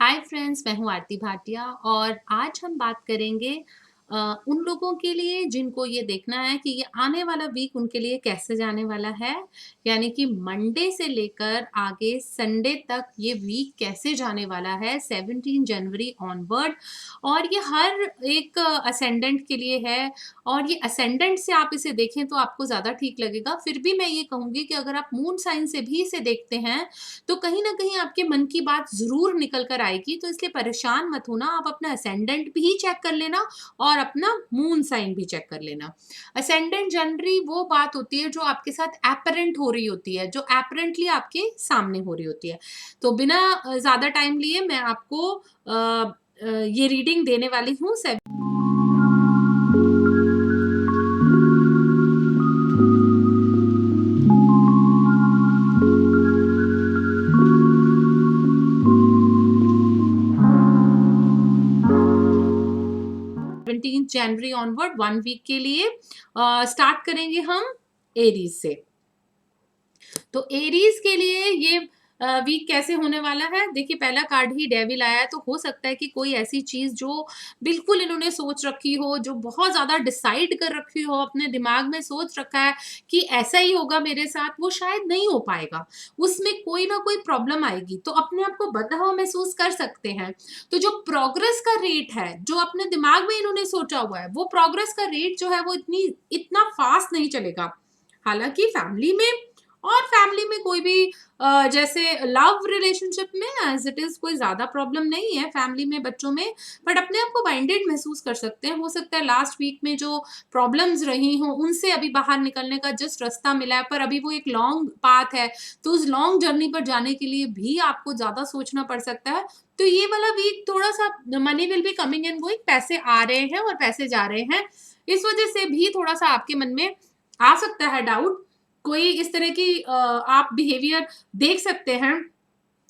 Hi friends, मैं हूँ आरती भाटिया और आज हम बात करेंगे उन लोगों के लिए जिनको ये देखना है कि ये आने वाला वीक उनके लिए कैसे जाने वाला है। यानी कि मंडे से लेकर आगे संडे तक ये वीक कैसे जाने वाला है 17 जनवरी ऑनवर्ड। और ये हर एक असेंडेंट के लिए है। और ये असेंडेंट से आप इसे देखें तो आपको ज़्यादा ठीक लगेगा। फिर भी मैं ये कहूँगी कि अगर आप मून साइन से भी इसे देखते हैं तो कहीं न कहीं आपके मन की बात ज़रूर निकल कर आएगी, तो इसलिए परेशान मत होना। आप अपना असेंडेंट भी चेक कर लेना और अपना मून साइन भी चेक कर लेना। असेंडेंट जनरली वो बात होती है जो आपके साथ एपरेंट हो रही होती है, जो एपरेंटली आपके सामने हो रही होती है। तो बिना ज़्यादा टाइम लिए मैं आपको ये रीडिंग देने वाली हूँ। 17 जनवरी ऑनवर्ड 1 वीक के लिए स्टार्ट करेंगे हम एरीज से। तो एरीज के लिए ये वीक कैसे होने वाला है, देखिए पहला कार्ड ही डेविल आया है। तो हो सकता है कि कोई ऐसी चीज जो बिल्कुल इन्होंने सोच रखी हो, जो बहुत ज्यादा डिसाइड कर रखी हो, अपने दिमाग में सोच रखा है कि ऐसा ही होगा मेरे साथ, वो शायद नहीं हो पाएगा। उसमें कोई ना कोई प्रॉब्लम आएगी, तो अपने आप को बंधा हुआ महसूस कर सकते हैं। तो जो प्रोग्रेस का रेट है, जो अपने दिमाग में इन्होंने सोचा हुआ है, वो प्रोग्रेस का रेट जो है वो इतना फास्ट नहीं चलेगा। हालांकि फैमिली में कोई भी जैसे लव रिलेशनशिप में एज इट इज कोई ज्यादा प्रॉब्लम नहीं है फैमिली में, बच्चों में। बट अपने आप को बाइंडेड महसूस कर सकते हैं। हो सकता है लास्ट वीक में जो प्रॉब्लम्स रही हो उनसे अभी बाहर निकलने का जस्ट रास्ता मिला है, पर अभी वो एक लॉन्ग पाथ है। तो उस लॉन्ग जर्नी पर जाने के लिए भी आपको ज्यादा सोचना पड़ सकता है। तो ये वाला वीक थोड़ा सा money will be coming and going, पैसे आ रहे हैं और पैसे जा रहे हैं। इस वजह से भी थोड़ा सा आपके मन में आ सकता है डाउट। कोई इस तरह की आप बिहेवियर देख सकते हैं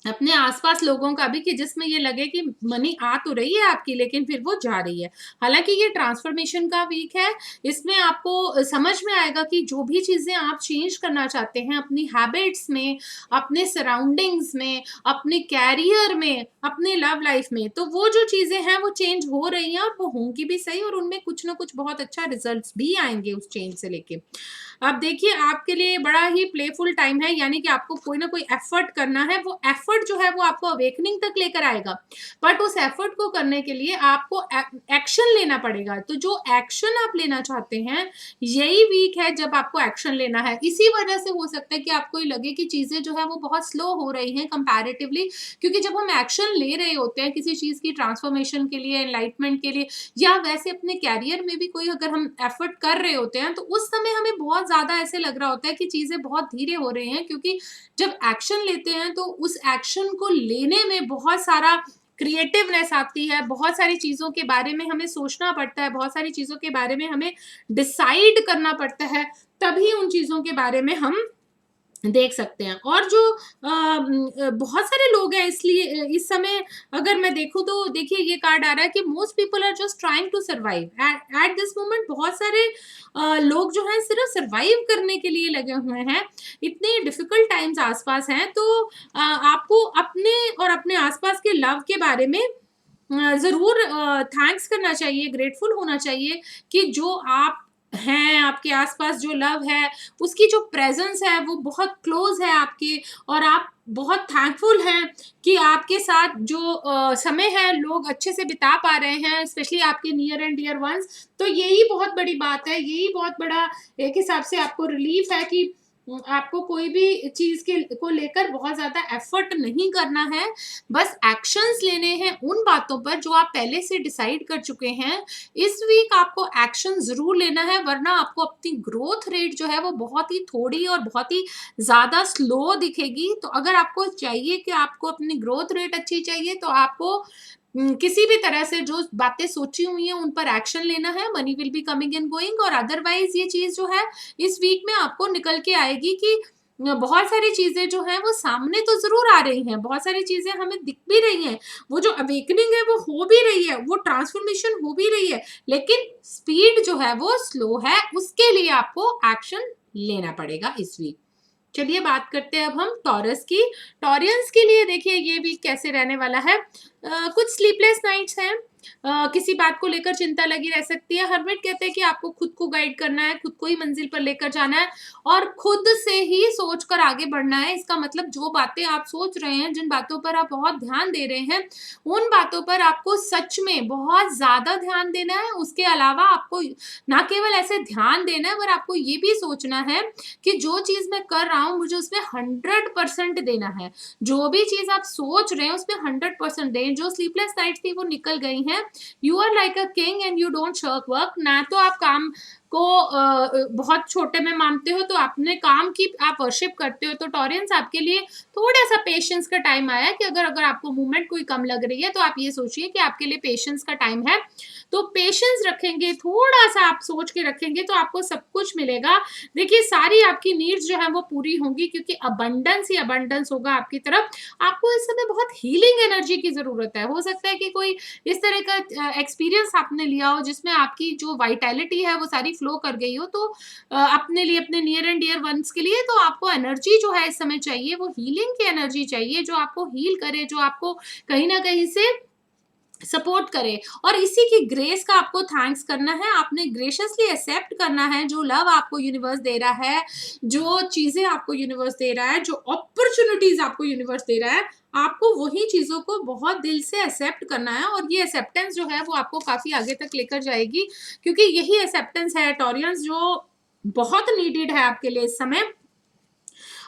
अपने आसपास लोगों का भी, कि जिसमें ये लगे कि मनी आ तो रही है आपकी लेकिन फिर वो जा रही है। हालांकि ये ट्रांसफॉर्मेशन का वीक है। इसमें आपको समझ में आएगा कि जो भी चीजें आप चेंज करना चाहते हैं अपनी हैबिट्स में, अपने सराउंडिंग्स में, अपने कैरियर में, अपने लव लाइफ में, तो वो जो चीजें हैं वो चेंज हो रही हैं और वो होंगी भी सही, और उनमें कुछ ना कुछ बहुत अच्छा रिजल्ट्स भी आएंगे उस चेंज से लेके। अब देखिए आपके लिए बड़ा ही प्लेफुल टाइम है, यानी कि आपको कोई ना कोई एफर्ट करना है। वो एफर्ट जो है वो आपको अवेकनिंग तक लेकर आएगा, बट उस एफर्ट को करने के लिए आपको एक्शन लेना पड़ेगा। तो जो एक्शन आप लेना चाहते हैं, यही वीक है जब आपको एक्शन लेना है। इसी वजह से हो सकता है कि आपको ये लगे कि चीजें जो है वो बहुत स्लो हो रही हैं कंपैरेटिवली, क्योंकि जब हम एक्शन ले रहे होते हैं किसी चीज की ट्रांसफॉर्मेशन के लिए, एनलाइटमेंट के लिए, या वैसे अपने कैरियर में भी कोई अगर हम एफर्ट कर रहे होते हैं, तो उस समय हमें बहुत ज्यादा ऐसे लग रहा होता है कि चीजें बहुत धीरे हो रही हैं। क्योंकि जब एक्शन लेते हैं तो उस एक्शन को लेने में बहुत सारा क्रिएटिवनेस आती है, बहुत सारी चीजों के बारे में हमें सोचना पड़ता है, बहुत सारी चीजों के बारे में हमें डिसाइड करना पड़ता है, तभी उन चीजों के बारे में हम देख सकते हैं। और जो बहुत सारे लोग हैं, इसलिए इस समय अगर मैं देखूं तो देखिए ये कार्ड आ रहा है कि most people are just trying to survive at this moment. बहुत सारे लोग जो हैं सिर्फ सर्वाइव करने के लिए लगे हुए हैं। इतने डिफिकल्ट टाइम्स आसपास हैं, तो आपको अपने और अपने आसपास के लव के बारे में जरूर थैंक्स करना चाहिए, ग्रेटफुल होना चाहिए कि जो आप हैं, आपके आसपास जो लव है उसकी जो प्रेजेंस है वो बहुत क्लोज है आपके। और आप बहुत थैंकफुल हैं कि आपके साथ जो समय है लोग अच्छे से बिता पा रहे हैं, स्पेशली आपके नियर एंड डियर वंस। तो यही बहुत बड़ी बात है, यही बहुत बड़ा एक हिसाब से आपको रिलीफ है कि आपको कोई भी चीज के को लेकर बहुत ज्यादा एफर्ट नहीं करना है। बस एक्शंस लेने हैं उन बातों पर जो आप पहले से डिसाइड कर चुके हैं। इस वीक आपको एक्शन जरूर लेना है, वरना आपको अपनी ग्रोथ रेट जो है वो बहुत ही थोड़ी और बहुत ही ज्यादा स्लो दिखेगी। तो अगर आपको चाहिए कि आपको अपनी ग्रोथ रेट अच्छी चाहिए, तो आपको किसी भी तरह से जो बातें सोची हुई हैं उन पर एक्शन लेना है। Money will be coming and going. और अदरवाइज ये चीज जो है इस वीक में आपको निकल के आएगी कि बहुत सारी चीजें जो हैं वो सामने तो जरूर आ रही हैं, बहुत सारी चीजें हमें दिख भी रही हैं, वो जो अवेकनिंग है वो हो भी रही है, वो ट्रांसफॉर्मेशन हो भी रही है, लेकिन स्पीड जो है वो स्लो है। उसके लिए आपको एक्शन लेना पड़ेगा इस वीक। चलिए बात करते हैं अब हम टॉरस की। टॉरियंस के लिए देखिए ये वीक कैसे रहने वाला है। कुछ स्लीपलेस नाइट्स हैं। किसी बात को लेकर चिंता लगी रह सकती है। हर्मिट कहते हैं कि आपको खुद को गाइड करना है, खुद को ही मंजिल पर लेकर जाना है और खुद से ही सोचकर आगे बढ़ना है। इसका मतलब जो बातें आप सोच रहे हैं, जिन बातों पर आप बहुत ध्यान दे रहे हैं, उन बातों पर आपको सच में बहुत ज़्यादा ध्यान देना है। उसके अलावा आपको ना केवल ऐसे ध्यान देना है, पर आपको ये भी सोचना है कि जो चीज़ मैं कर रहा हूँ, मुझे उसमें 100% देना है। जो भी चीज़ आप सोच रहे हैं, उसमें 100% दें। जो स्लीपलेस नाइट्स थी, वो निकल गई हैं। You are like a king and you don't shirk work. ना तो आप काम को बहुत छोटे में मानते हो, तो अपने काम की आप वर्शिप करते हो। तो टॉरियंस आपके लिए थोड़ा-सा पेशेंस का टाइम आया है कि अगर अगर आपको मूवमेंट कोई कम लग रही है, तो आप ये सोचिए कि आपके लिए पेशेंस का टाइम है। तो पेशेंस रखेंगे, थोड़ा-सा आप सोच के रखेंगे, तो आपको सब कुछ मिलेगा। देखिए, सारी आपकी नीड्स जो है वो पूरी होंगी, क्योंकि अबंडेंस ही अबंडेंस होगा आपकी तरफ। आपको इस समय बहुत हीलिंग एनर्जी की ज़रूरत है। हो सकता है कि कोई इस तरह का एक्सपीरियंस आपने लिया हो, जिसमें आपकी जो वाइटैलिटी है वो सारी फ्लो कर गई हो। तो अपने लिए, अपने नियर एंड डियर वन्स के लिए तो आपको एनर्जी जो है इस समय चाहिए, वो हीलिंग की एनर्जी चाहिए, जो आपको हील करे, जो आपको कहीं न कहीं से सपोर्ट करे। और इसी की ग्रेस का आपको थैंक्स करना है। आपने ग्रेशियसली एक्सेप्ट करना है जो लव आपको यूनिवर्स दे रहा है, जो चीज़ें आपको यूनिवर्स दे रहा है, जो अपॉर्च्युनिटीज़ आपको यूनिवर्स दे रहा है। आपको वही चीज़ों को बहुत दिल से एक्सेप्ट करना है, और ये एक्सेप्टेंस जो है वो आपको काफ़ी आगे तक लेकर जाएगी, क्योंकि यही एक्सेप्टेंस है टॉरियंस, जो बहुत नीडेड है आपके लिए इस समय।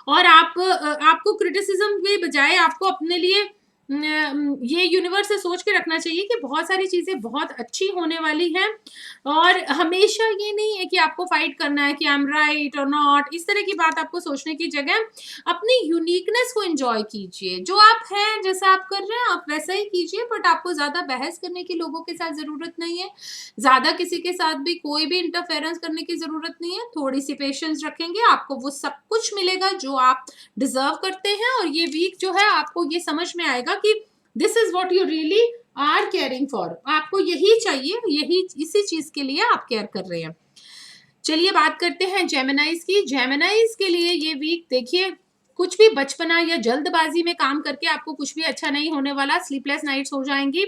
और आपको क्रिटिसिज्म के बजाय आपको अपने लिए ये यूनिवर्स से सोच के रखना चाहिए कि बहुत सारी चीज़ें बहुत अच्छी होने वाली हैं। और हमेशा ये नहीं है कि आपको फाइट करना है कि आई एम राइट और नॉट, इस तरह की बात आपको सोचने की जगह अपनी यूनिकनेस को एंजॉय कीजिए। जो आप हैं, जैसा आप कर रहे हैं, आप वैसा ही कीजिए। बट आपको ज़्यादा बहस करने की लोगों के साथ ज़रूरत नहीं है। ज़्यादा किसी के साथ भी कोई भी इंटरफेरेंस करने की ज़रूरत नहीं है। थोड़ी-सी पेशेंस रखेंगे, आपको वो सब कुछ मिलेगा जो आप डिज़र्व करते हैं। और ये वीक जो है, आपको ये समझ में आएगा कि this is what you really are caring for. आपको यही चाहिए, यही इसी चीज़ के लिए आप केयर कर रहे हैं। चलिए बात करते हैं जेमिनाइज़ की। जेमिनाइज़ के लिए ये वीक देखिए, कुछ भी बचपना या जल्दबाज़ी में काम करके आपको कुछ भी अच्छा नहीं होने वाला। स्लीपलेस नाइट्स हो जाएँगी।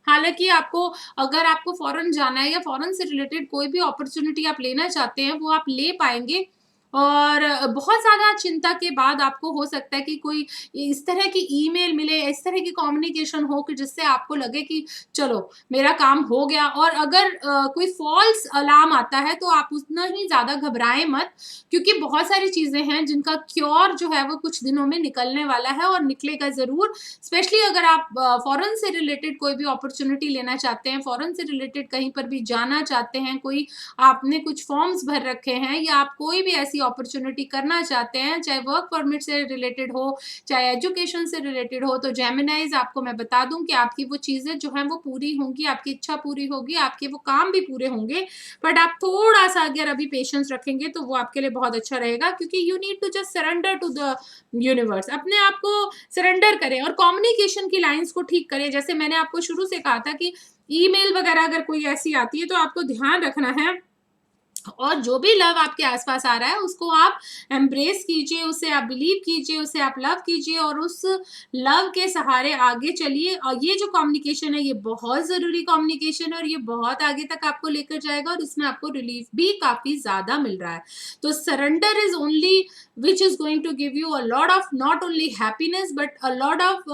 हालाँकि आपको, अगर आपको फ़ॉरेन जाना है या फ़ॉरेन से रिलेटेड कोई भी अपॉर्च्युनिटी आप लेना चाहते हैं, वो आप ले पाएँगे। और बहुत ज़्यादा चिंता के बाद आपको हो सकता है कि कोई इस तरह की ईमेल मिले, इस तरह की कम्युनिकेशन हो कि जिससे आपको लगे कि चलो मेरा काम हो गया। और अगर कोई फ़ॉल्स अलार्म आता है, तो आप उतना ही ज़्यादा घबराएँ मत, क्योंकि बहुत सारी चीज़ें हैं जिनका क्योर जो है वो कुछ दिनों में निकलने वाला है, और निकलेगा ज़रूर। स्पेशली अगर आप फ़ॉरेन से रिलेटेड कोई भी अपॉर्च्युनिटी लेना चाहते हैं, फ़ॉरेन से रिलेटेड कहीं पर भी जाना चाहते हैं, कोई आपने कुछ फ़ॉर्म्स भर रखे हैं, या आप कोई भी ऐसी अपॉर्च्युनिटी करना चाहते हैं, चाहे वर्क परमिट से रिलेटेड हो, चाहे एजुकेशन से रिलेटेड हो, तो जेमिनाइज़, आपको मैं बता दूँ कि आपकी वो चीज़ें जो हैं वो पूरी होंगी, आपकी इच्छा पूरी होगी, आपके वो काम भी पूरे होंगे। बट आप थोड़ा-सा अगर अभी पेशेंस रखेंगे, तो वो आपके लिए बहुत अच्छा रहेगा, क्योंकि you need to just surrender to the universe. अपने आप को सरेंडर करें और कम्युनिकेशन की लाइन्स को ठीक करें। जैसे मैंने आपको शुरू से कहा था कि ईमेल वगैरह अगर कोई ऐसी आती है, तो आपको ध्यान रखना है, और जो भी लव आपके आसपास आ रहा है, उसको आप एम्ब्रेस कीजिए, उसे आप बिलीव कीजिए, उसे आप लव कीजिए, और उस लव के सहारे आगे चलिए। और ये जो कम्युनिकेशन है, ये बहुत ज़रूरी कम्युनिकेशन है, और ये बहुत आगे तक आपको लेकर जाएगा, और इसमें आपको रिलीफ भी काफ़ी ज़्यादा मिल रहा है। तो surrender is only which is going to give you a lot of not only happiness, but a lot of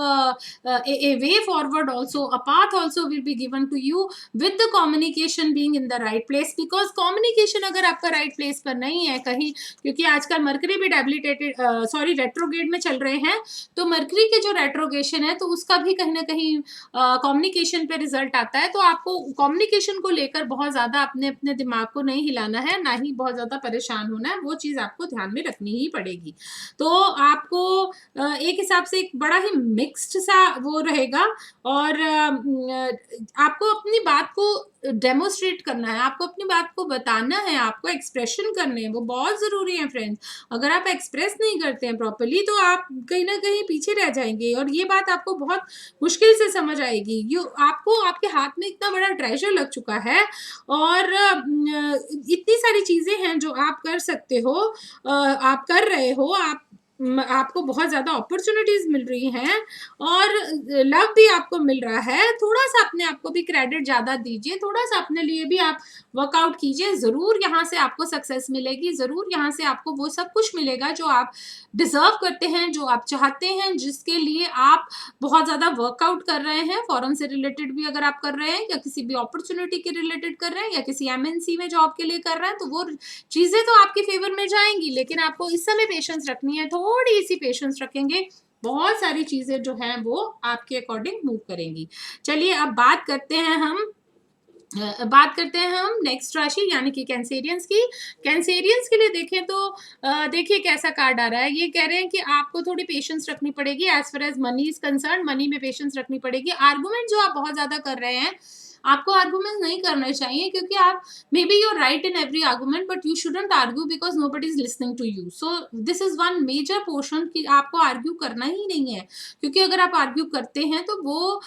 a way forward also, a path also will be given to you, with the communication being in the right place। because communication अगर आपका right place पर नहीं है कहीं, क्योंकि आजकल mercury भी debilitated, sorry, retrograde में चल रहे हैं, तो मरकरी के जो रेट्रोगेशन है, तो उसका भी कहीं ना कहीं कम्युनिकेशन पे रिजल्ट आता है। तो आपको कम्युनिकेशन को लेकर बहुत ज़्यादा अपने अपने दिमाग को नहीं हिलाना है, ना ही बहुत ज़्यादा परेशान होना है। वो चीज़ आपको ध्यान में रखनी ही पड़ेगी। तो आपको एक हिसाब से एक बड़ा ही मिक्स्ड सा वो रहेगा। और आपको अपनी बात को डेमोस्ट्रेट करना है, आपको अपनी बात को बताना है, आपको एक्सप्रेशन करने हैं, वो बहुत ज़रूरी है फ्रेंड्स। अगर आप एक्सप्रेस नहीं करते हैं प्रॉपर्ली तो आप कहीं न कहीं पीछे रह जाएँगे और ये बात आपको बहुत मुश्किल से समझ आएगी। यो आपको आपके हाथ में इतना बड़ा ट्रेज़र लग चुका है और इतनी सारी चीज़ें हैं जो आप कर सकते हो, आप कर रहे हो, आपको बहुत ज़्यादा अपॉर्च्युनिटीज़ मिल रही हैं और लव भी आपको मिल रहा है। थोड़ा-सा अपने आप को भी क्रेडिट ज़्यादा दीजिए, थोड़ा-सा अपने लिए भी आप वर्कआउट कीजिए, ज़रूर यहाँ से आपको सक्सेस मिलेगी, ज़रूर यहाँ से आपको वो सब कुछ मिलेगा जो आप डिज़र्व करते हैं, जो आप चाहते हैं, जिसके लिए आप बहुत ज़्यादा वर्कआउट कर रहे हैं। फॉरेन से रिलेटेड भी अगर आप कर रहे हैं या किसी भी अपॉर्च्युनिटी के रिलेटेड कर रहे हैं या किसी एमएनसी में जॉब के लिए कर रहे हैं, तो वो चीज़ें तो आपके फ़ेवर में जाएँगी, लेकिन आपको इस समय पेशेंस रखनी है, थोड़ी-सी पेशेंस रखेंगे, बहुत सारी चीज़ें जो हैं वो आपके अकॉर्डिंग मूव करेंगी। चलिए अब बात करते हैं हम नेक्स्ट राशि यानी कि कैंसेरियंस की। कैंसेरियंस के लिए देखें तो देखिए कैसा कार्ड आ रहा है। ये कह रहे हैं कि आपको थोड़ी पेशेंस रखनी पड़ेगी as far as money is concerned, money में पेशेंस रखनी पड़ेगी। आर्गुमेंट जो आप बहुत ज़्यादा कर रहे हैं, आपको आर्गुमेंट नहीं करने चाहिए क्योंकि आप maybe you are right in every argument but you shouldn't argue because nobody is listening to you. So this is one major portion कि आपको आर्ग्यू करना ही नहीं है, क्योंकि अगर आप आर्ग्यू करते हैं तो वो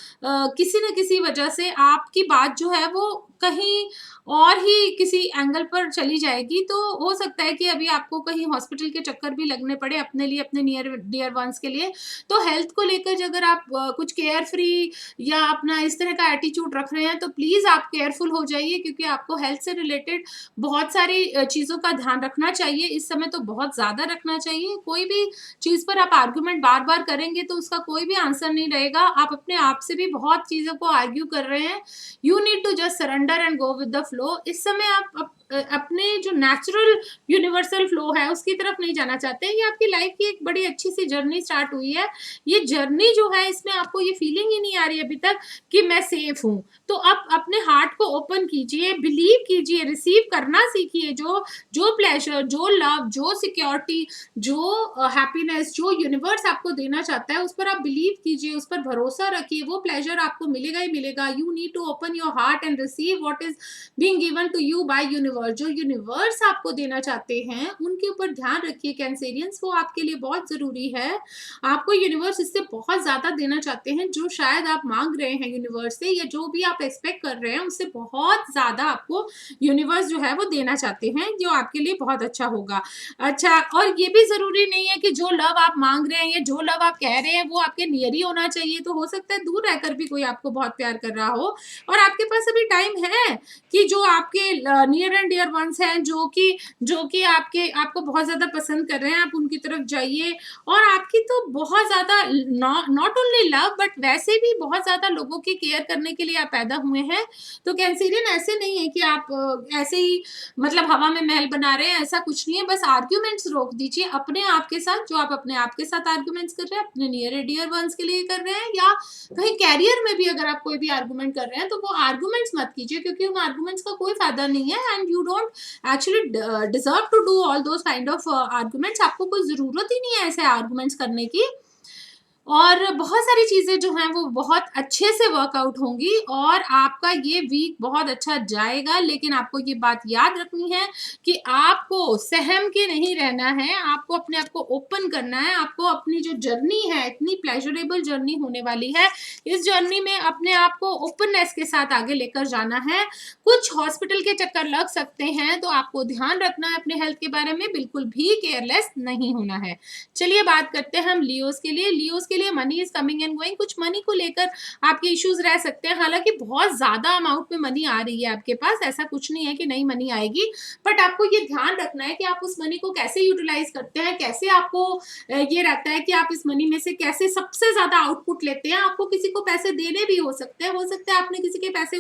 किसी न किसी वजह से आपकी बात जो है वो कहीं और ही किसी एंगल पर चली जाएगी। तो हो सकता है कि अभी आपको कहीं हॉस्पिटल के चक्कर भी लगने पड़े अपने लिए, अपने नियर डियर वंस के लिए। तो हेल्थ को लेकर अगर आप कुछ केयर फ्री या अपना इस तरह का एटीट्यूड रख रहे हैं तो प्लीज़ आप केयरफुल हो जाइए, क्योंकि आपको हेल्थ से रिलेटेड बहुत सारी चीज़ों का ध्यान रखना चाहिए। इस समय तो बहुत ज़्यादा रखना चाहिए। कोई भी चीज़ पर आप आर्गुमेंट बार-बार करेंगे तो उसका कोई भी आंसर नहीं रहेगा। आप अपने आप से भी बहुत चीज़ों को आर्ग्यू कर रहे हैं। You need to just surrender and go with the flow. इस समय आप अपने जो नेचुरल यूनिवर्सल फ्लो है उसकी तरफ नहीं जाना चाहते हैं। ये आपकी लाइफ की एक बड़ी अच्छी सी जर्नी स्टार्ट हुई है। ये जर्नी जो है इसमें आपको ये फीलिंग ही नहीं आ रही अभी तक कि मैं सेफ हूँ। तो आप अपने हार्ट को ओपन कीजिए, बिलीव कीजिए, रिसीव करना सीखिए। जो प्लेजर, जो लव, जो सिक्योरिटी, जो हैप्पीनेस, जो यूनिवर्स आपको देना चाहता है उस पर आप बिलीव कीजिए, उस पर भरोसा रखिए। वो प्लेजर आपको मिलेगा ही मिलेगा। You need to open your heart and receive what is being given to you by universe. जो यूनिवर्स आपको देना चाहते हैं उनके ऊपर ध्यान रखिए कैंसेरियंस, वो आपके लिए बहुत जरूरी है। आपको यूनिवर्स इससे बहुत ज्यादा देना चाहते हैं, जो शायद आप मांग रहे हैं यूनिवर्स से या जो भी आप एक्सपेक्ट कर रहे हैं उससे बहुत ज्यादा आपको यूनिवर्स जो है वो देना चाहते हैं, जो आपके लिए बहुत अच्छा होगा। अच्छा, और ये भी ज़रूरी नहीं है कि जो लव आप माँग रहे हैं या जो लव आप कह रहे हैं वो आपके नियर ही होना चाहिए। तो हो सकता है दूर रहकर भी कोई आपको बहुत प्यार कर रहा हो और आपके पास अभी टाइम है कि जो आपके नियर एंड डियर वंस हैं, जो कि आपको बहुत ज़्यादा पसंद कर रहे हैं, आप उनकी तरफ जाइए। और आपकी तो बहुत ज़्यादा नॉट ओनली लव बट वैसे भी बहुत ज़्यादा लोगों की केयर करने के लिए आप पैदा हुए हैं। तो कैंसेरियन ऐसे नहीं है कि आप ऐसे ही मतलब हवा में महल बना रहे हैं, ऐसा कुछ नहीं है। बस आर्ग्यूमेंट्स रोक दीजिए अपने आप के साथ, जो आप अपने आप के साथ आर्ग्यूमेंट्स कर रहे हैं, अपने नियर डियर वंस के लिए कर रहे हैं, या कहीं कैरियर में भी अगर आप कोई भी आर्गुमेंट कर रहे हैं तो वो आर्गुमेंट्स मत कीजिए, क्योंकि उन आर्गुमेंट्स का कोई फायदा नहीं है and you don't actually deserve to do all those kind of arguments. आपको कोई जरूरत ही नहीं है ऐसे आर्गुमेंट्स करने की। और बहुत सारी चीज़ें जो हैं वो बहुत अच्छे से वर्कआउट होंगी और आपका ये वीक बहुत अच्छा जाएगा। लेकिन आपको ये बात याद रखनी है कि आपको सहम के नहीं रहना है, आपको अपने आप को ओपन करना है। आपको अपनी जो जर्नी है, इतनी प्लेजरेबल जर्नी होने वाली है, इस जर्नी में अपने आप को ओपननेस के साथ आगे लेकर जाना है। कुछ हॉस्पिटल के चक्कर लग सकते हैं, तो आपको ध्यान रखना है अपने हेल्थ के बारे में, बिल्कुल भी केयरलेस नहीं होना है। चलिए बात करते हैं हम लियोस के लिए। लियोस के लिए money is coming and going. कुछ मनी को लेकर आपके इश्यूज रह सकते हैं, हालांकि बहुत ज्यादा अमाउंट में मनी आ रही है आपके पास, ऐसा कुछ नहीं है कि नहीं मनी आएगी। बट आपको ये ध्यान रखना है कि आप उस मनी को कैसे यूटिलाइज करते हैं, कैसे आपको ये रहता है कि आप इस मनी में से कैसे सबसे ज्यादा आउटपुट लेते हैं। आपको किसी को पैसे देने भी हो सकते हैं, हो सकता है आपने किसी के पैसे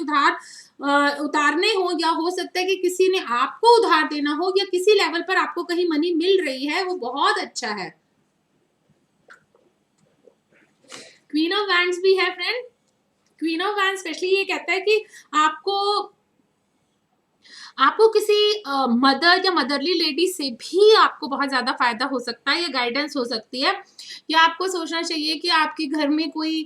उतारने हो, या हो सकता है कि किसी ने आपको उधार देना हो, या किसी लेवल पर आपको कहीं मनी मिल रही है, वो बहुत अच्छा है। क्वीन ऑफ वैंड्स भी है friend. Queen of wands specially ये कहता है कि आपको किसी मदर या मदरली लेडी से भी आपको बहुत ज्यादा फायदा हो सकता है या गाइडेंस हो सकती है, या आपको सोचना चाहिए कि आपके घर में कोई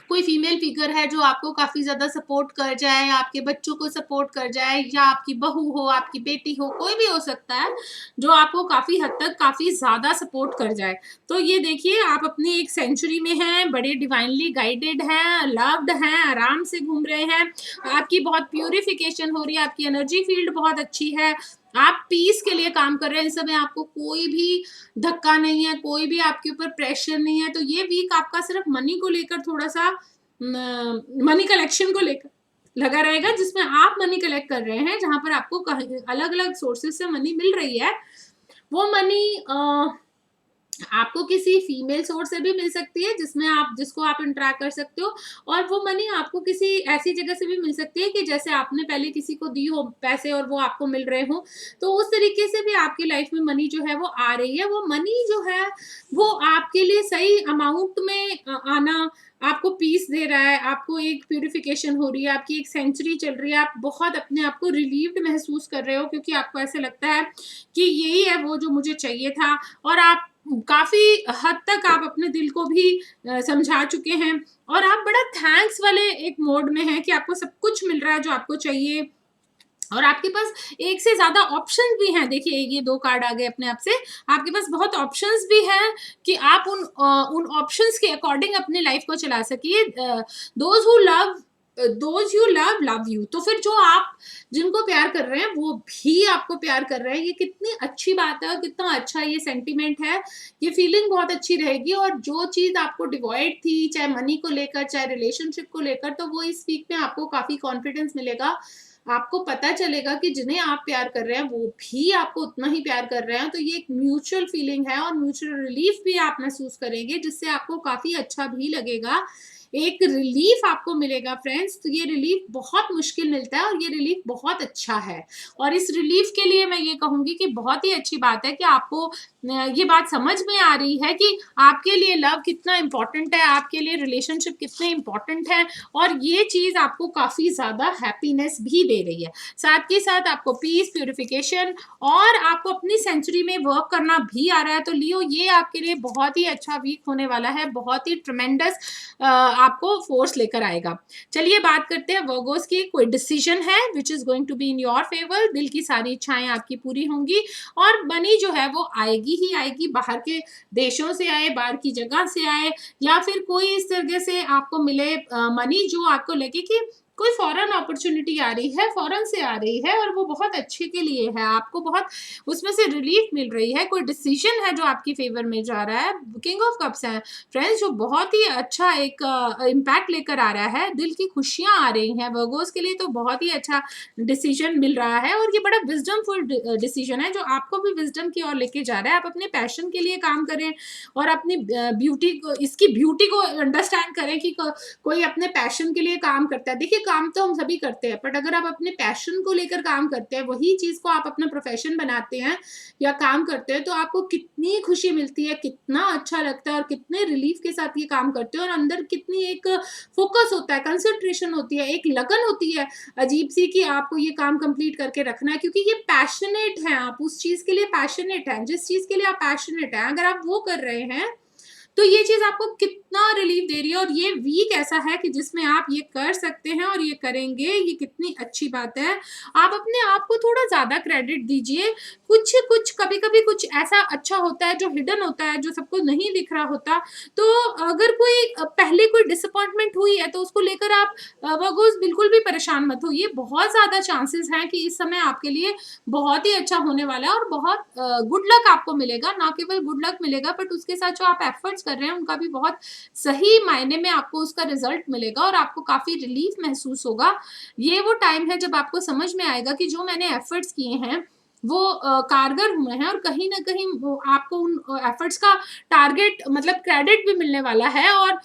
कोई फीमेल फिगर है जो आपको काफ़ी ज़्यादा सपोर्ट कर जाए, आपके बच्चों को सपोर्ट कर जाए, या आपकी बहू हो, आपकी बेटी हो, कोई भी हो सकता है, जो आपको काफ़ी हद तक काफ़ी ज़्यादा सपोर्ट कर जाए। तो ये देखिए आप अपनी एक सेंचुरी में हैं, बड़े डिवाइनली गाइडेड हैं, लव्ड हैं, आराम से घूम रहे हैं, आपकी बहुत प्यूरिफिकेशन हो रही है, आपकी एनर्जी फील्ड बहुत अच्छी है, आप पीस के लिए काम कर रहे हैं, इस समय आपको कोई भी धक्का नहीं है, कोई भी आपके ऊपर प्रेशर नहीं है। तो ये वीक आपका सिर्फ मनी को लेकर थोड़ा-सा मनी कलेक्शन को लेकर लगा रहेगा, जिसमें आप मनी कलेक्ट कर रहे हैं, जहाँ पर आपको अलग-अलग सोर्सेज़ से मनी मिल रही है। वो मनी आपको किसी फीमेल सोर्स से भी मिल सकती है, जिसमें आप जिसको आप इंटरैक्ट कर सकते हो, और वो मनी आपको किसी ऐसी जगह से भी मिल सकती है कि जैसे आपने पहले किसी को दी हो पैसे और वो आपको मिल रहे हो। तो उस तरीके से भी आपकी लाइफ में मनी जो है वो आ रही है। वो मनी जो है वो आपके लिए सही अमाउंट में आना आपको पीस दे रहा है, आपको एक प्यूरिफिकेशन हो रही है, आपकी एक सेंचुरी चल रही है, आप बहुत अपने आप को रिलीव्ड महसूस कर रहे हो, क्योंकि आपको ऐसा लगता है कि यही है वो जो मुझे चाहिए था। और आप काफ़ी हद तक आप अपने दिल को भी समझा चुके हैं, और आप बड़ा थैंक्स वाले एक मोड में हैं कि आपको सब कुछ मिल रहा है जो आपको चाहिए, और आपके पास एक से ज़्यादा ऑप्शन भी हैं। देखिए ये 2 कार्ड आ गए अपने आप से, आपके पास बहुत ऑप्शंस भी हैं कि आप उन ऑप्शंस के अकॉर्डिंग अपनी लाइफ को चला सकिए। Those who love love you. तो फिर जो आप जिनको प्यार कर रहे हैं वो भी आपको प्यार कर रहे हैं। ये कितनी अच्छी बात है और कितना अच्छा ये सेंटिमेंट है। ये फीलिंग बहुत अच्छी रहेगी, और जो चीज़ आपको डिवॉइड थी, चाहे मनी को लेकर, चाहे रिलेशनशिप को लेकर, तो वो इस वीक में आपको काफ़ी कॉन्फिडेंस मिलेगा। आपको पता चलेगा कि जिन्हें आप प्यार कर रहे हैं वो भी आपको उतना ही प्यार कर रहे हैं। तो ये एक म्यूचुअल फीलिंग है, और म्यूचुअल रिलीफ भी आप महसूस करेंगे, जिससे आपको काफ़ी अच्छा भी लगेगा। एक रिलीफ आपको मिलेगा फ्रेंड्स। तो ये रिलीफ बहुत मुश्किल मिलता है, और ये रिलीफ बहुत अच्छा है। और इस रिलीफ के लिए मैं ये कहूँगी कि बहुत ही अच्छी बात है कि आपको ये बात समझ में आ रही है कि आपके लिए लव कितना इम्पोर्टेंट है, आपके लिए रिलेशनशिप कितने इम्पोर्टेंट है, और ये चीज़ आपको काफ़ी ज़्यादा हैप्पीनेस भी दे रही है। साथ के साथ आपको पीस, प्यूरिफिकेशन, और आपको अपनी सेंचुरी में वर्क करना भी आ रहा है। तो लियो, ये आपके लिए बहुत ही अच्छा वीक होने वाला है, बहुत ही ट्रेमेंडस आपको फोर्स लेकर आएगा। चलिए बात करते हैं वर्गोस की। कोई डिसीजन है which is going to be in your favour, दिल की सारी इच्छाएँ आपकी पूरी होंगी, और मनी जो है वो आएगी ही आएगी, बाहर के देशों से आए, बाहर की जगह से आए, या फिर कोई इस तरह से आपको मिले मनी जो आपको लगे कि कोई फॉरेन अपॉर्चुनिटी आ रही है, फॉरेन से आ रही है, और वो बहुत अच्छे के लिए है, आपको बहुत उसमें से रिलीफ मिल रही है। कोई डिसीजन है जो आपकी फेवर में जा रहा है। किंग ऑफ कप्स है फ्रेंड्स, जो बहुत ही अच्छा एक इम्पैक्ट लेकर आ रहा है, दिल की खुशियाँ आ रही हैं वर्गोस के लिए। तो बहुत ही अच्छा डिसीजन मिल रहा है, और ये बड़ा विज़डमफुल डिसीजन है जो आपको भी विज़डम की ओर लेके जा रहा है। आप अपने पैशन के लिए काम करें, और अपनी ब्यूटी को, इसकी ब्यूटी को अंडरस्टैंड करें कि कोई अपने पैशन के लिए काम करता है। देखिए काम तो हम सभी करते हैं, बट अगर आप अपने पैशन को लेकर काम करते हैं, वही चीज़ को आप अपना प्रोफेशन बनाते हैं या काम करते हैं, तो आपको कितनी खुशी मिलती है, कितना अच्छा लगता है, और कितने रिलीफ के साथ ये काम करते हो, और अंदर कितनी एक फोकस होता है, कंसंट्रेशन होती है, एक लगन होती है अजीब सी कि आपको ये काम कंप्लीट करके रखना है, क्योंकि ये पैशनेट है, आप उस चीज़ के लिए पैशनेट हैं, जिस चीज़ के लिए आप पैशनेट हैं, अगर आप वो कर रहे हैं, तो ये चीज़ आपको कितना रिलीफ दे रही है। और ये वीक ऐसा है कि जिसमें आप ये कर सकते हैं और ये करेंगे, ये कितनी अच्छी बात है। आप अपने आप को थोड़ा ज़्यादा क्रेडिट दीजिए। कुछ कभी-कभी कुछ ऐसा अच्छा होता है जो हिडन होता है, जो सबको नहीं दिख रहा होता। तो अगर कोई पहले कोई डिसअपॉइंटमेंट हुई है, तो उसको लेकर आप वर्गोज़ बिल्कुल भी परेशान मत होइए। बहुत ज़्यादा चांसेस हैं कि इस समय आपके लिए बहुत ही अच्छा होने वाला है, और बहुत गुड लक आपको मिलेगा। ना केवल गुड लक मिलेगा, बट उसके साथ जो आप एफर्ट्स कर रहे हैं उनका भी बहुत सही मायने में आपको उसका रिजल्ट मिलेगा, और आपको काफ़ी रिलीफ महसूस होगा। ये वो टाइम है जब आपको समझ में आएगा कि जो मैंने एफर्ट्स किए हैं वो कारगर हुए हैं, और कहीं न कहीं वो आपको उन एफर्ट्स का टारगेट मतलब क्रेडिट भी मिलने वाला है। और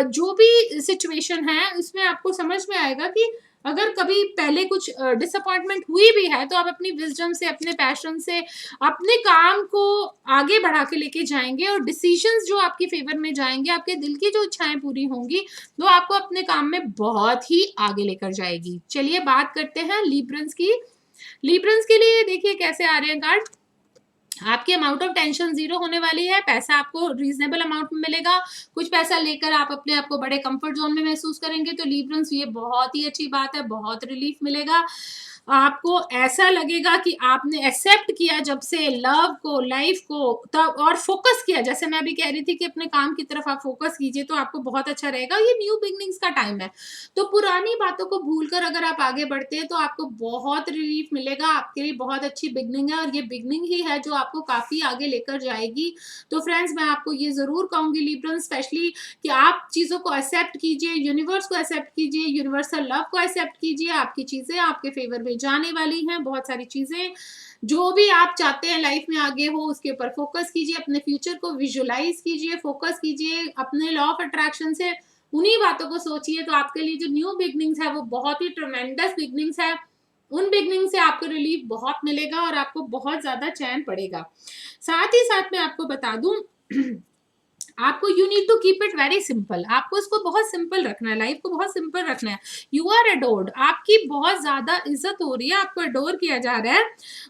जो भी सिचुएशन है उसमें आपको समझ में आएगा कि अगर कभी पहले कुछ डिसअपॉइंटमेंट हुई भी है, तो आप अपनी विज़डम से, अपने पैशन से, अपने काम को आगे बढ़ा के लेके जाएँगे, और डिसीज़न्स जो आपके फ़ेवर में जाएँगे, आपके दिल की जो इच्छाएँ पूरी होंगी, वो आपको अपने काम में बहुत ही आगे लेकर जाएगी। चलिए बात करते हैं लिब्रन्स की। लिब्रन्स के लिए देखिए कैसे आ रहे हैं कार्ड। आपकी अमाउंट ऑफ टेंशन जीरो होने वाली है, पैसा आपको रीजनेबल अमाउंट में मिलेगा, कुछ पैसा लेकर आप अपने आप को बड़े कंफर्ट जोन में महसूस करेंगे। तो लिब्रंस ये बहुत ही अच्छी बात है, बहुत रिलीफ मिलेगा। आपको ऐसा लगेगा कि आपने एक्सेप्ट किया जब से लव को, लाइफ को, तब और फोकस किया, जैसे मैं अभी कह रही थी कि अपने काम की तरफ आप फोकस कीजिए तो आपको बहुत अच्छा रहेगा। ये न्यू बिगनिंग्स का टाइम है, तो पुरानी बातों को भूलकर अगर आप आगे बढ़ते हैं तो आपको बहुत रिलीफ मिलेगा, आपके लिए बहुत अच्छी बिगनिंग है और ये बिगनिंग ही है जो आपको काफी आगे लेकर जाएगी। तो फ्रेंड्स, मैं आपको ये जरूर कहूंगी लिब्रन स्पेशली कि आप चीजों को एक्सेप्ट कीजिए, यूनिवर्स को एक्सेप्ट कीजिए, यूनिवर्सल लव को एक्सेप्ट कीजिए। आपकी चीजें आपके फेवर में जाने वाली हैं, बहुत सारी चीजें जो भी आप चाहते हैं लाइफ में आगे हो उसके ऊपर फोकस कीजिए, अपने फ्यूचर को विजुलाइज कीजिए, फोकस कीजिए अपने लॉ ऑफ अट्रैक्शन से, उन्हीं बातों को सोचिए। तो आपके लिए जो न्यू बिगनिंग्स है वो बहुत ही ट्रमेंडस बिगनिंग्स है, उन बिगनिंग से आपको रिलीफ बहुत मिलेगा और आपको बहुत ज्यादा चैन पड़ेगा। साथ ही साथ मैं आपको बता दूं आपको you need to keep it very simple, आपको इसको बहुत सिंपल रखना है, लाइफ को बहुत सिंपल रखना है। यू आर अडोर्ड, आपकी बहुत ज्यादा इज्जत हो रही है, आपको अडोर किया जा रहा है।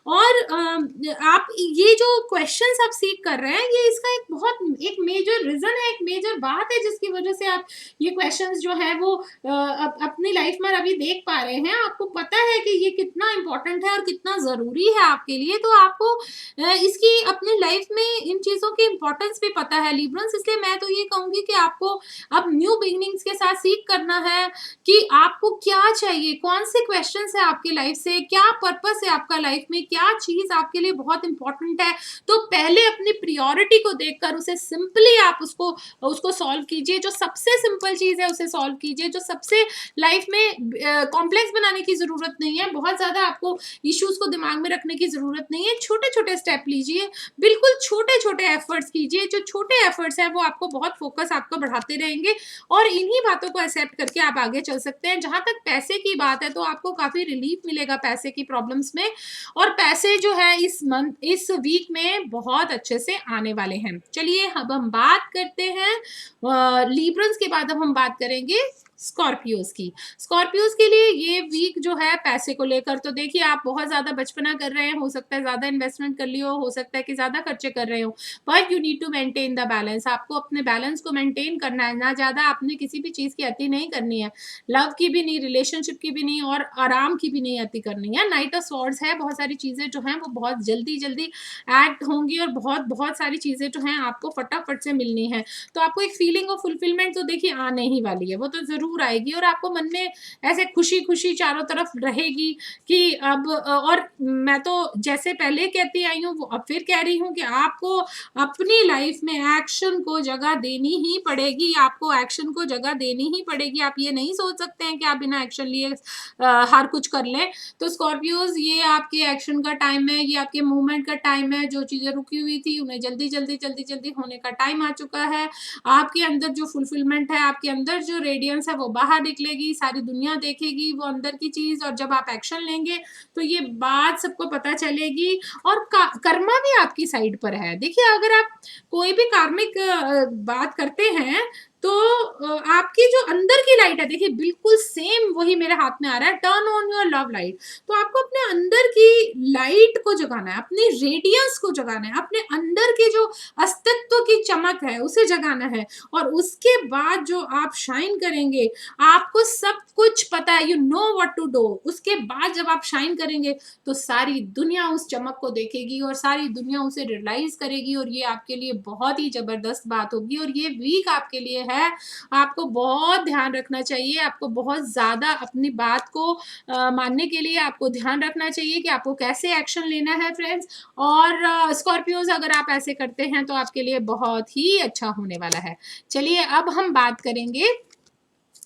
और आप ये जो क्वेश्चंस आप सीख कर रहे हैं ये इसका एक बहुत एक मेजर रीजन है, एक मेजर बात है जिसकी वजह से आप ये क्वेश्चंस जो है वो अपनी लाइफ में अभी देख पा रहे हैं। आपको पता है कि ये कितना इंपॉर्टेंट है और कितना जरूरी है आपके लिए, तो आपको इसकी अपनी लाइफ में इन चीजों की इंपॉर्टेंस भी पता है लिब्रंस। इसलिए मैं तो ये कहूंगी कि आपको अब न्यू बिगिनिंग्स के साथ सीख करना है कि आपको क्या चाहिए, कौन से क्वेश्चंस है आपकी लाइफ से, क्या पर्पस है आपका लाइफ में, क्या चीज आपके लिए बहुत इंपॉर्टेंट है। तो पहले अपनी प्रियोरिटी को देखकर उसे सिंपली आप उसको उसको सॉल्व कीजिए, जो सबसे सिंपल चीज है उसे सॉल्व कीजिए, जो सबसे लाइफ में कॉम्प्लेक्स बनाने की जरूरत नहीं है, बहुत ज्यादा आपको इश्यूज को दिमाग में रखने की जरूरत नहीं है। छोटे छोटे स्टेप लीजिए, बिल्कुल छोटे छोटे एफर्ट्स कीजिए, जो छोटे एफर्ट्स है वो आपको बहुत फोकस आपको बढ़ाते रहेंगे और इन्हीं बातों को एक्सेप्ट करके आप आगे चल सकते हैं। जहां तक पैसे की बात है तो आपको काफी रिलीफ मिलेगा पैसे की प्रॉब्लम्स में, और पैसे जो है इस वीक में बहुत अच्छे से आने वाले हैं। चलिए अब हम बात करते हैं लिब्रंस के बाद अब हम बात करेंगे स्कॉर्पियोज की। स्कॉर्पियोज के लिए ये वीक जो है पैसे को लेकर, तो देखिए आप बहुत ज्यादा बचपना कर रहे हैं, हो सकता है ज्यादा इन्वेस्टमेंट कर लियो, हो सकता है कि ज्यादा खर्चे कर रहे हो, but you need to maintain the balance. आपको अपने बैलेंस को मेंटेन करना है, ना ज्यादा आपने किसी भी चीज की अति नहीं करनी है, लव की भी नहीं, रिलेशनशिप की भी नहीं, और आराम की भी नहीं अति करनी है। नाइट ऑफ स्वॉर्ड्स है, बहुत सारी चीजें जो हैं वो बहुत जल्दी जल्दी एक्ट होंगी और बहुत बहुत सारी चीजें जो हैं आपको फटाफट से मिलनी है। तो आपको एक फीलिंग ऑफ फुलफिलमेंट तो देखिए आने ही वाली है, वो तो जरूर आएगी, और आपको मन में ऐसे खुशी खुशी चारों तरफ रहेगी कि अब और मैं तो जैसे पहले कहती आई हूँ वो अब फिर कह रही हूँ कि आपको अपनी लाइफ में एक्शन को जगह देनी ही पड़ेगी, आपको एक्शन को जगह देनी ही पड़ेगी। आप ये नहीं सोच सकते हैं कि आप बिना एक्शन लिए हर कुछ कर लें। तो स्कॉर्पियोज ये आपके एक्शन का टाइम है, ये आपके मूवमेंट का टाइम है, जो चीजें रुकी हुई थी उन्हें जल्दी जल्दी जल्दी जल्दी होने का टाइम आ चुका है। आपके अंदर जो फुलफिलमेंट है, आपके अंदर जो रेडियंस है वो बाहर निकलेगी, सारी दुनिया देखेगी वो अंदर की चीज, और जब आप एक्शन लेंगे तो ये बात सबको पता चलेगी। और कर्मा भी आपकी साइड पर है। देखिए अगर आप कोई भी कार्मिक बात करते हैं तो आपकी जो अंदर की लाइट है, देखिए बिल्कुल सेम वही मेरे हाथ में आ रहा है, turn on your love light. तो आपको अपने अंदर की लाइट को जगाना है, अपनी रेडियंस को जगाना है, अपने अंदर के जो अस्तित्व की चमक है उसे जगाना है, और उसके बाद जो आप शाइन करेंगे, आपको सब कुछ पता है, you know what to do. उसके बाद जब आप शाइन करेंगे तो सारी दुनिया उस चमक को देखेगी और सारी दुनिया उसे रियलाइज करेगी, और ये आपके लिए बहुत ही जबरदस्त बात होगी। और ये वीक आपके लिए है, आपको बहुत ध्यान रखना चाहिए, आपको बहुत ज्यादा अपनी बात को मानने के लिए आपको ध्यान रखना चाहिए कि आपको कैसे एक्शन लेना है फ्रेंड्स। और स्कॉर्पियोज अगर आप ऐसे करते हैं तो आपके लिए बहुत ही अच्छा होने वाला है। चलिए अब हम बात करेंगे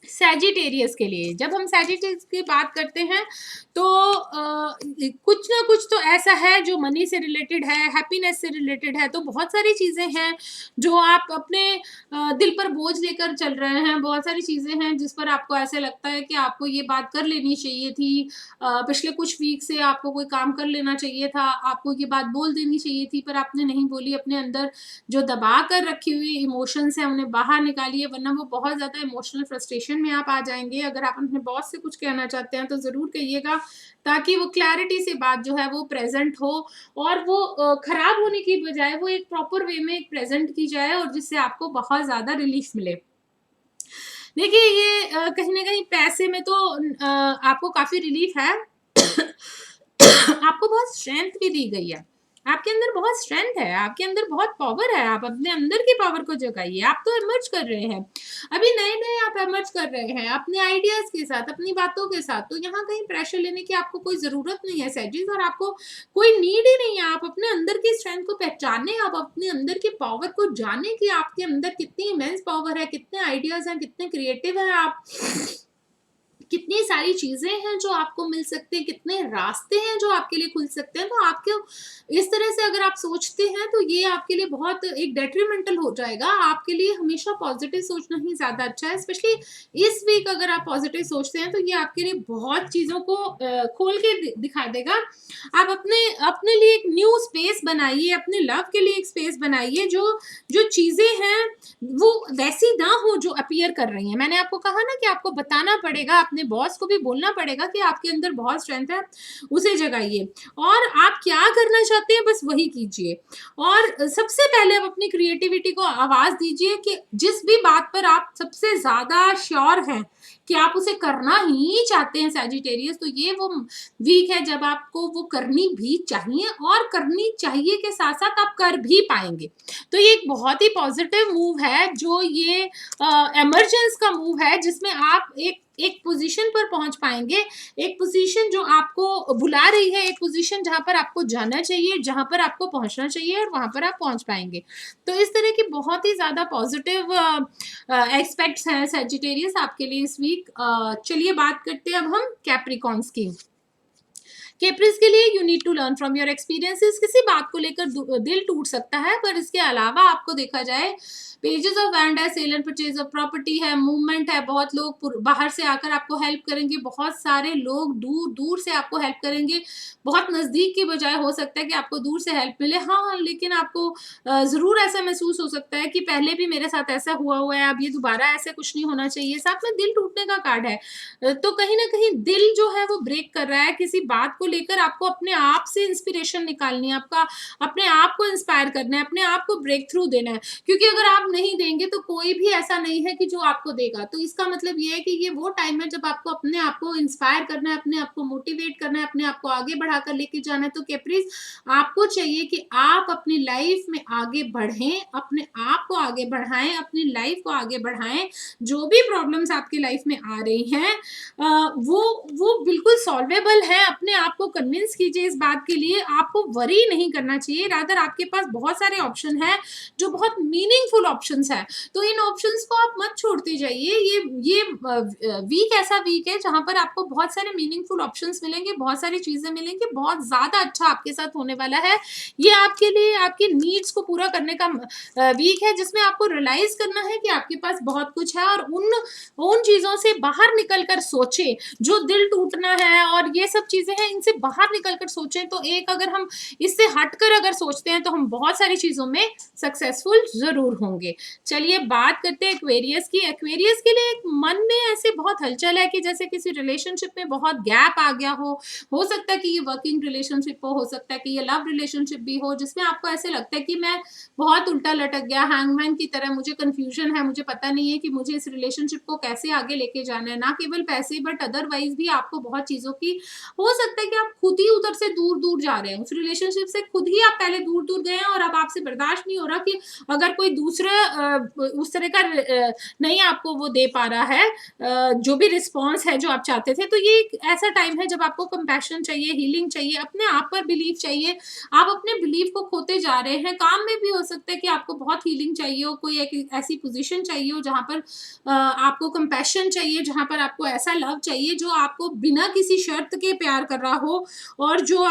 सैजिटेरियस के लिए। जब हम सैजिटेरियस की बात करते हैं तो कुछ ना कुछ तो ऐसा है जो मनी से रिलेटेड है, हैप्पीनेस से रिलेटेड है। तो बहुत सारी चीज़ें हैं जो आप अपने दिल पर बोझ लेकर चल रहे हैं, बहुत सारी चीज़ें हैं जिस पर आपको ऐसे लगता है कि आपको ये बात कर लेनी चाहिए थी, पिछले कुछ वीक से आपको कोई काम कर लेना चाहिए था, आपको ये बात बोल देनी चाहिए थी पर आपने नहीं बोली। अपने अंदर जो दबा कर रखी हुई इमोशंस हैं उन्हें बाहर निकालिए, वरना वो बहुत ज़्यादा इमोशनल फ्रस्ट्रेशन कम्युनिकेशन में आप आ जाएँगे। अगर आप अपने बॉस से कुछ कहना चाहते हैं तो ज़रूर कहिएगा, ताकि वो क्लैरिटी से बात जो है वो प्रेज़ेंट हो और वो खराब होने की बजाय वो एक प्रॉपर वे में प्रेज़ेंट की जाए और जिससे आपको बहुत ज़्यादा रिलीफ़ मिले। देखिए ये कहीं न कहीं पैसे में तो आपको काफ़ी रिलीफ़ है। आपको बहुत स्ट्रेंथ भी दी गई है। आपके अंदर बहुत स्ट्रेंथ है, आपके अंदर बहुत पावर है, आप अपने अंदर की पावर को जगाइए। आप तो इमर्ज कर रहे हैं। अभी नए-नए आप इमर्ज कर रहे हैं अपने आइडियाज़ के साथ, अपनी बातों के साथ, तो यहाँ कहीं प्रेशर लेने की आपको कोई ज़रूरत नहीं है सेजिस और आपको कोई नीड ही नहीं है। आप अपने अंदर की स्ट्रेंथ को पहचानें, आप अपने अंदर की पावर को जानें कि आपके अंदर कितनी इमेंस पावर है, कितने आइडियाज़ हैं, कितने क्रिएटिव हैं आप। कितनी सारी चीज़ें हैं जो आपको मिल सकती हैं, कितने रास्ते हैं जो आपके लिए खुल सकते हैं। तो आपको इस तरह से अगर आप सोचते हैं तो ये आपके लिए बहुत एक डेट्रिमेंटल हो जाएगा। आपके लिए हमेशा पॉज़िटिव सोचना ही ज़्यादा अच्छा है। स्पेशली इस वीक अगर आप पॉज़िटिव सोचते हैं तो ये आपके लिए बहुत चीज़ों को खोल के दिखा देगा। आप अपने अपने लिए एक न्यू स्पेस बनाइए, अपने लव के लिए एक स्पेस बनाइए, जो जो चीज़ें हैं वो वैसी ना हो जो अपीयर कर रही हैं। मैंने आपको कहा ना कि आपको बताना पड़ेगा, अपने बॉस को भी बोलना पड़ेगा कि आपके अंदर बहुत स्ट्रेंथ है, उसे जगाइए और आप क्या करना चाहते हैं बस वही कीजिए। और सबसे पहले आप अपनी क्रिएटिविटी को आवाज़ दीजिए कि जिस भी बात पर आप सबसे ज़्यादा श्योर हैं कि आप उसे करना ही चाहते हैं सैजिटेरियस, तो ये वो वीक है जब आपको वो करनी भी चाहिए और करनी चाहिए के साथ-साथ आप कर भी पाएँगे। तो ये एक बहुत ही पॉजिटिव मूव है जो ये इमरजेंस का मूव है जिसमें आप एक एक पोजीशन पर पहुंच पाएंगे, एक पोजीशन जो आपको बुला रही है, एक पोजीशन जहां पर आपको जाना चाहिए, जहां पर आपको पहुंचना चाहिए और वहां पर आप पहुंच पाएंगे। तो इस तरह की बहुत ही ज़्यादा पॉजिटिव एस्पेक्ट्स हैं सैजिटेरियस आपके लिए इस वीक। चलिए बात करते हैं अब हम कैप्रिकॉन्स की। केप्रिस के लिए you need to learn from your experiences. किसी बात को लेकर दिल टूट सकता है, पर इसके अलावा आपको देखा जाए पेजेस ऑफ वैंड है, sale and purchase of property है, मूवमेंट है, बहुत लोग बाहर से आकर आपको हेल्प करेंगे, बहुत सारे लोग दूर दूर से आपको हेल्प करेंगे, बहुत नज़दीक की बजाय हो सकता है कि आपको दूर से हेल्प मिले। हाँ, लेकिन आपको ज़रूर ऐसा महसूस हो सकता है कि पहले भी मेरे साथ ऐसा हुआ है, अब ये दोबारा ऐसे कुछ नहीं होना चाहिए। साथ में दिल टूटने का कार्ड है। तो कहीं न कहीं दिल जो है वो ब्रेक कर रहा है, किसी बात को लेकर आपको अपने आप से इंस्पिरेशन निकालनी है, आपका अपने आप को इंस्पायर करना है, अपने आप को ब्रेक थ्रू देना है। क्योंकि अगर आप नहीं देंगे तो कोई भी ऐसा नहीं है कि जो आपको देगा। तो इसका मतलब ये है कि ये वो टाइम है जब आपको अपने आप को इंस्पायर करना है, अपने आप को मोटिवेट करना है, अपने आप को आगे बढ़ाकर लेके जाना है। तो कैप्रीज आपको चाहिए कि आप अपनी लाइफ में आगे बढ़ें, अपने आप को आगे बढ़ाएँ, अपनी लाइफ को आगे बढ़ाएँ। जो भी प्रॉब्लम्स आपकी लाइफ में आ रही हैं वो बिल्कुल सॉल्वेबल है। अपने आप को कन्विंस कीजिए इस बात के लिए, आपको वरी नहीं करना चाहिए। रादर आपके पास बहुत सारे ऑप्शन हैं जो बहुत मीनिंगफुल ऑप्शंस हैं, तो इन ऑप्शंस को आप मत छोड़ते जाइए। ये वीक ऐसा वीक है जहां पर आपको बहुत सारे मीनिंगफुल ऑप्शंस मिलेंगे, बहुत सारी चीजें मिलेंगी, बहुत ज्यादा अच्छा आपके साथ होने वाला है। ये आपके लिए आपकी नीड्स को पूरा करने का वीक है, जिसमें आपको रियलाइज करना है कि आपके पास बहुत कुछ है और उन चीजों से बाहर निकल कर सोचे। जो दिल टूटना है और ये सब चीजें हैं, इनसे बाहर निकल कर सोचें। तो एक अगर हम इससे हटकर अगर सोचते हैं तो हम बहुत सारी चीजों में सक्सेसफुल जरूर होंगे। चलिए बात करते हैं एक्वेरियस की। एक्वेरियस के लिए एक मन में ऐसे बहुत हलचल है कि जैसे किसी रिलेशनशिप में बहुत गैप आ गया हो सकता है कि ये वर्किंग रिलेशनशिप हो सकता है कि ये लव रिलेशनशिप भी हो, जिसमें आपको ऐसे लगता है कि मैं बहुत उल्टा लटक गया, हैंगमैन की तरह मुझे कंफ्यूजन है, मुझे पता नहीं है कि मुझे इस रिलेशनशिप को कैसे आगे लेके जाना है। ना केवल पैसे बट अदरवाइज भी आपको बहुत चीजों की हो सकता है कि आप खुद ही उधर से दूर दूर जा रहे हैं, उस रिलेशनशिप से खुद ही आप पहले दूर दूर गए हैं और अब आपसे बर्दाश्त नहीं हो रहा कि अगर कोई दूसरा उस तरह का नहीं आपको वो दे पा रहा है जो भी रिस्पॉन्स है जो आप चाहते थे। तो ये एक ऐसा टाइम है जब आपको कंपैशन चाहिए, हीलिंग चाहिए, अपने आप पर बिलीव चाहिए। आप अपने बिलीव को खोते जा रहे हैं। काम में भी हो सकता है कि आपको बहुत हीलिंग चाहिए हो, कोई एक ऐसी पोजीशन चाहिए हो जहां पर आपको कंपैशन चाहिए, जहां पर आपको ऐसा लव चाहिए जो आपको बिना किसी शर्त के प्यार कर रहा हो और जो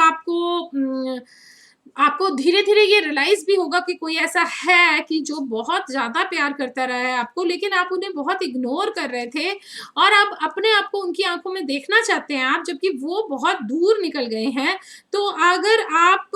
आपको धीरे-धीरे ये रियलाइज़ भी होगा कि कोई ऐसा है कि जो बहुत ज़्यादा प्यार करता रहा है आपको, लेकिन आप उन्हें बहुत इग्नोर कर रहे थे और अब अपने आप को उनकी आँखों में देखना चाहते हैं आप, जबकि वो बहुत दूर निकल गए हैं। तो अगर आप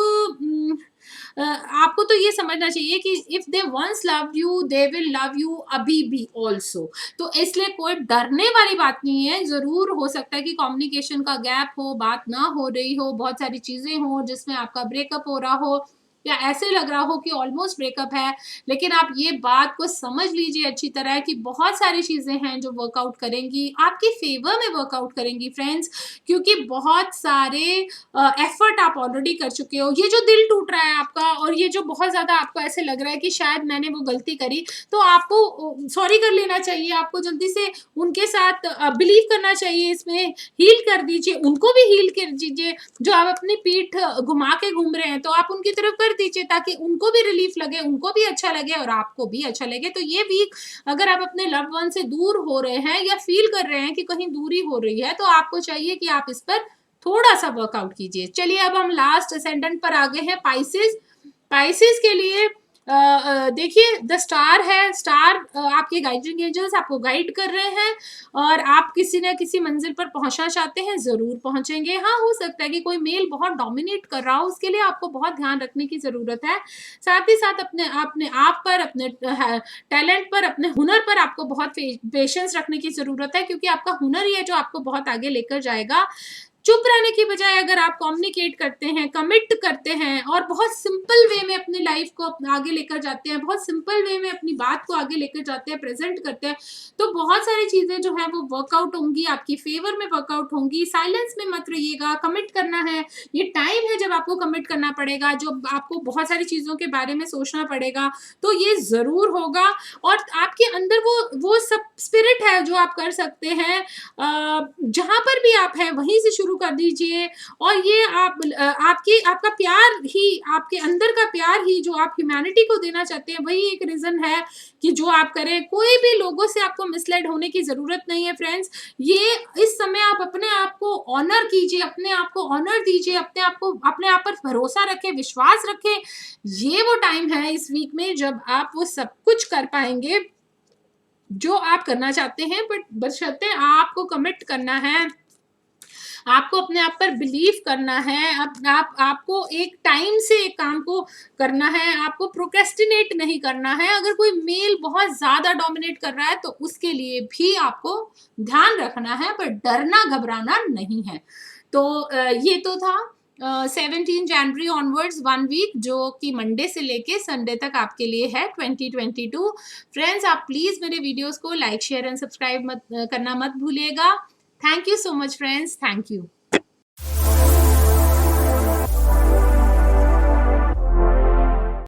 आपको तो ये समझना चाहिए कि if they once love you they will love you अभी भी ऑल्सो। तो इसलिए कोई डरने वाली बात नहीं है। ज़रूर हो सकता है कि कम्युनिकेशन का गैप हो, बात ना हो रही हो, बहुत सारी चीज़ें हों जिसमें आपका ब्रेकअप हो रहा हो या ऐसे लग रहा हो कि ऑलमोस्ट ब्रेकअप है, लेकिन आप ये बात को समझ लीजिए अच्छी तरह कि बहुत सारी चीज़ें हैं जो वर्कआउट करेंगी, आपके फ़ेवर में वर्कआउट करेंगी फ्रेंड्स, क्योंकि बहुत सारे एफर्ट आप ऑलरेडी कर चुके हो। ये जो दिल टूट रहा है आपका और ये जो बहुत ज़्यादा आपको ऐसे लग रहा है कि शायद मैंने वो गलती करी, तो आपको सॉरी कर लेना चाहिए, आपको जल्दी से उनके साथ बिलीव करना चाहिए इसमें, हील कर दीजिए, उनको भी हील कर दीजिए। जो आप अपनी पीठ घुमा के घूम रहे हैं, तो आप उनकी तरफ कर दीजिए ताकि उनको भी रिलीफ लगे, उनको भी अच्छा लगे और आपको भी अच्छा लगे। तो ये वीक अगर आप अपने लव्ड वन से दूर हो रहे हैं या फील कर रहे हैं कि कहीं दूरी हो रही है, तो आपको चाहिए कि आप इस पर थोड़ा-सा वर्कआउट कीजिए। चलिए अब हम लास्ट असेंडेंट पर आ गए हैं पाइसेस। पाइसेस के लिए देखिए द स्टार है, स्टार आपके गाइडिंग एंजल्स आपको गाइड कर रहे हैं और आप किसी न किसी मंजिल पर पहुंचना चाहते हैं, ज़रूर पहुंचेंगे। हाँ, हो सकता है कि कोई मेल बहुत डोमिनेट कर रहा हो, उसके लिए आपको बहुत ध्यान रखने की ज़रूरत है। साथ ही साथ अपने आप पर, अपने टैलेंट पर, अपने हुनर पर आपको बहुत पेशेंस रखने की ज़रूरत है, क्योंकि आपका हुनर ही है जो आपको बहुत आगे लेकर जाएगा। चुप रहने की बजाय अगर आप कम्युनिकेट करते हैं, कमिट करते हैं और बहुत सिंपल वे में अपनी लाइफ को आगे लेकर जाते हैं, बहुत सिंपल वे में अपनी बात को आगे लेकर जाते हैं, प्रेज़ेंट करते हैं, तो बहुत सारी चीज़ें जो हैं वो वर्कआउट होंगी, आपकी फ़ेवर में वर्कआउट होंगी। साइलेंस में मत रहिएगा, कमिट करना है। ये टाइम है जब आपको कमिट करना पड़ेगा, जब आपको बहुत सारी चीज़ों के बारे में सोचना पड़ेगा, तो ये ज़रूर होगा। और आपके अंदर वो सब स्पिरिट है जो आप कर सकते हैं। जहाँ पर भी आप हैं वहीं से शुरू कर दीजिए और ये आपका प्यार ही, आपके अंदर का प्यार ही जो आप ह्यूमैनिटी को देना चाहते हैं, वही एक रीज़न है कि जो आप करें। कोई भी लोगों से आपको मिसलेड होने की ज़रूरत नहीं है फ्रेंड्स। ये इस समय आप अपने आप को ऑनर कीजिए, अपने आप को ऑनर दीजिए, अपने आप पर भरोसा रखें, विश्वास रखें। ये वो टाइम है इस वीक में जब आप वो सब कुछ कर पाएँगे जो आप करना चाहते हैं, बट बशर्ते आपको कमिट करना है, आपको अपने आप पर बिलीव करना है, आपको एक टाइम से एक काम को करना है, आपको प्रोक्रेस्टिनेट नहीं करना है। अगर कोई मेल बहुत ज़्यादा डोमिनेट कर रहा है तो उसके लिए भी आपको ध्यान रखना है, पर डरना घबराना नहीं है। तो ये तो था 17 जनवरी ऑनवर्ड्स 1 वीक, जो कि मंडे से लेके संडे तक आपके लिए है 2022। फ्रेंड्स, आप प्लीज़ मेरे वीडियोज़ को लाइक, शेयर एंड सब्सक्राइब करना मत भूलिएगा। Thank you so much, friends. Thank you.